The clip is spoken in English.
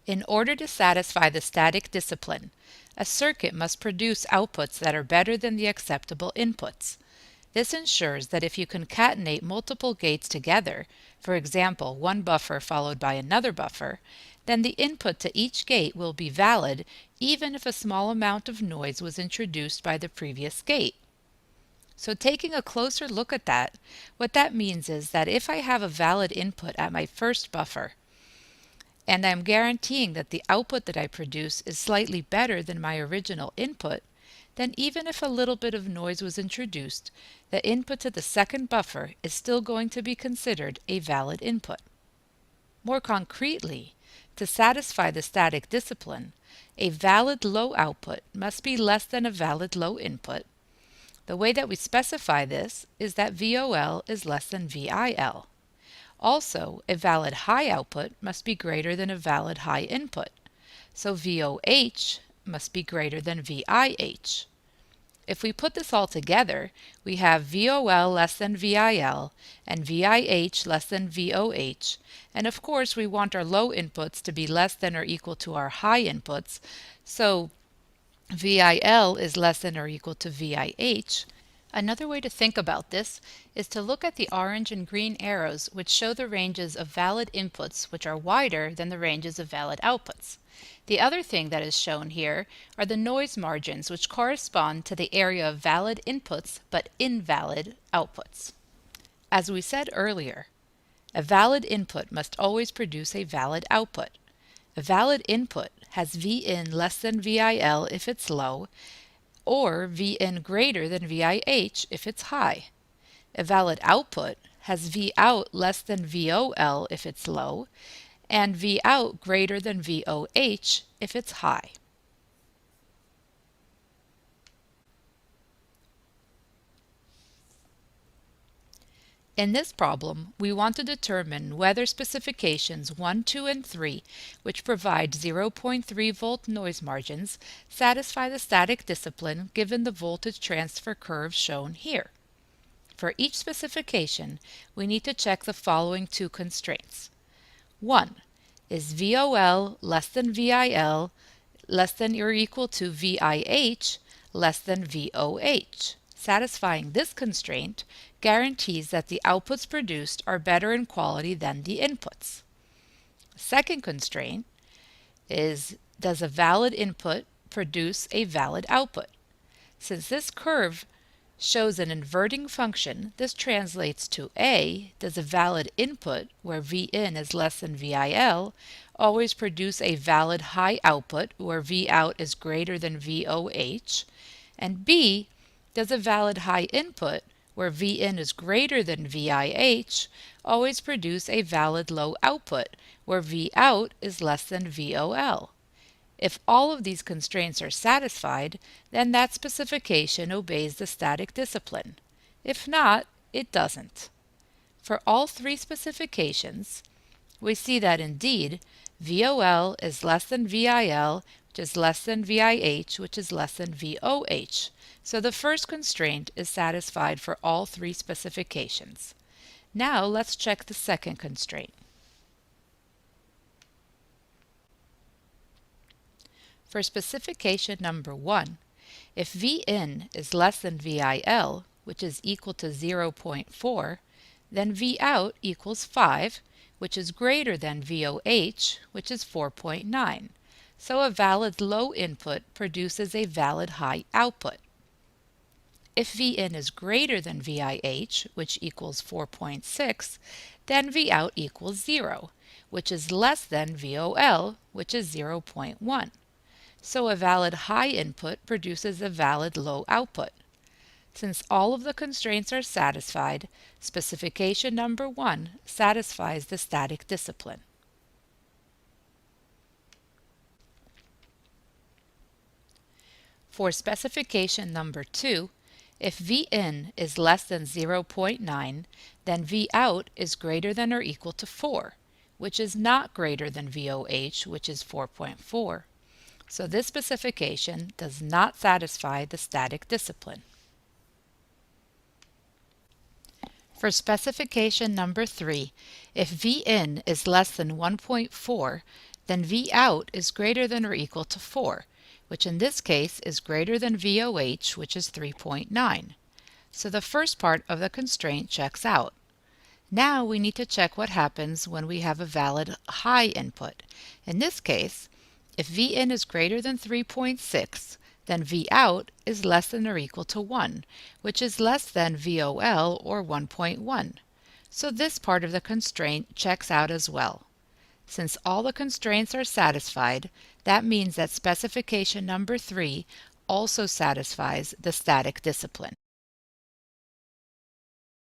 In order to satisfy the static discipline, a circuit must produce outputs that are better than the acceptable inputs. This ensures that if you concatenate multiple gates together, for example, one buffer followed by another buffer, then the input to each gate will be valid even if a small amount of noise was introduced by the previous gate. So taking a closer look at that, what that means is that if I have a valid input at my first buffer, and I'm guaranteeing that the output that I produce is slightly better than my original input, then even if a little bit of noise was introduced, the input to the second buffer is still going to be considered a valid input. More concretely, to satisfy the static discipline, a valid low output must be less than a valid low input. The way that we specify this is that VOL is less than VIL. Also, a valid high output must be greater than a valid high input, so VOH must be greater than VIH. If we put this all together, we have VOL less than VIL and VIH less than VOH, and of course we want our low inputs to be less than or equal to our high inputs, so VIL is less than or equal to VIH. Another way to think about this is to look at the orange and green arrows which show the ranges of valid inputs which are wider than the ranges of valid outputs. The other thing that is shown here are the noise margins which correspond to the area of valid inputs but invalid outputs. As we said earlier, a valid input must always produce a valid output. A valid input has Vin less than VIL if it's low, or Vin greater than VIH if it's high. A valid output has Vout less than VOL if it's low, and Vout greater than VOH if it's high. In this problem, we want to determine whether specifications 1, 2, and 3, which provide 0.3 volt noise margins, satisfy the static discipline given the voltage transfer curve shown here. For each specification, we need to check the following two constraints. 1. Is VOL less than VIL less than or equal to VIH less than VOH? Satisfying this constraint guarantees that the outputs produced are better in quality than the inputs. Second constraint is, does a valid input produce a valid output? Since this curve shows an inverting function, this translates to A, does a valid input, where Vin is less than VIL, always produce a valid high output, where Vout is greater than VOH? And B, does a valid high input, where Vin is greater than VIH, always produce a valid low output, where Vout is less than VOL? If all of these constraints are satisfied, then that specification obeys the static discipline. If not, it doesn't. For all three specifications, we see that indeed VOL is less than VIL, which is less than VIH, which is less than VOH. So the first constraint is satisfied for all three specifications. Now let's check the second constraint. For specification number 1, if Vin is less than VIL, which is equal to 0.4, then Vout equals 5, which is greater than VOH, which is 4.9. So a valid low input produces a valid high output. If Vin is greater than VIH, which equals 4.6, then Vout equals 0, which is less than VOL, which is 0.1. So a valid high input produces a valid low output. Since all of the constraints are satisfied, specification number 1 satisfies the static discipline. For specification number 2, if Vin is less than 0.9, then Vout is greater than or equal to 4, which is not greater than VOH, which is 4.4. So this specification does not satisfy the static discipline. For specification number 3, if Vin is less than 1.4, then Vout is greater than or equal to 4, which in this case is greater than VOH, which is 3.9. So the first part of the constraint checks out. Now we need to check what happens when we have a valid high input. In this case, if Vin is greater than 3.6, then Vout is less than or equal to 1, which is less than VOL, or 1.1. So this part of the constraint checks out as well. Since all the constraints are satisfied, that means that specification number 3 also satisfies the static discipline.